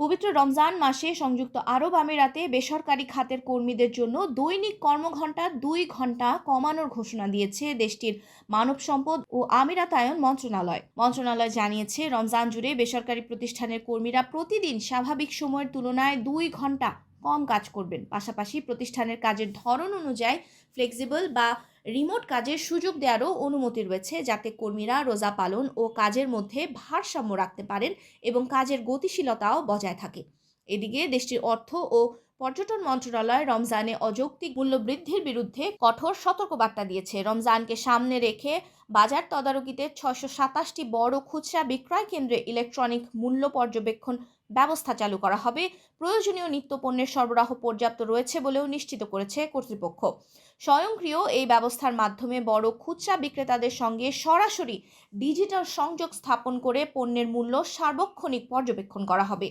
পবিত্র রমজান মাসে সংযুক্ত আরব আমিরাতে বেসরকারি খাতের কর্মীদের জন্য দৈনিক কর্মঘণ্টা 2 ঘণ্টা কমানোর ঘোষণা দিয়েছে দেশটির মানব সম্পদ ও আমিরাতায়ন মন্ত্রণালয় জানিয়েছে, রমজান জুড়ে বেসরকারি প্রতিষ্ঠানের কর্মীরা প্রতিদিন স্বাভাবিক সময়ের তুলনায় 2 ঘণ্টা কম কাজ করবেন। পাশাপাশি প্রতিষ্ঠানের কাজের ধরন অনুযায়ী ফ্লেক্সিবল বা রিমোট কাজের সুযোগ দেওয়ারও অনুমতি রয়েছে, যাতে কর্মীরা রোজা পালন ও কাজের মধ্যে ভারসাম্য রাখতে পারেন এবং কাজের গতিশীলতাও বজায় থাকে। এদিকে দেশটির অর্থ ও পর্যটন মন্ত্রণালয় রমজানে অযৌক্তিক মূল্য বৃদ্ধির বিরুদ্ধে কঠোর সতর্কবার্তা দিয়েছে। রমজানকে সামনে রেখে বাজার তদারকিতে 627টি বড় খুচরা বিক্রয় কেন্দ্রে ইলেকট্রনিক মূল্য পর্যবেক্ষণ ব্যবস্থা চালু করা হবে। প্রয়োজনীয় নিত্যপণ্যের সরবরাহ পর্যাপ্ত রয়েছে বলেও নিশ্চিত করেছে কর্তৃপক্ষ। স্বয়ংক্রিয় এই ব্যবস্থার মাধ্যমে বড় খুচরা বিক্রেতাদের সঙ্গে সরাসরি ডিজিটাল সংযোগ স্থাপন করে পণ্যের মূল্য সার্বক্ষণিক পর্যবেক্ষণ করা হবে।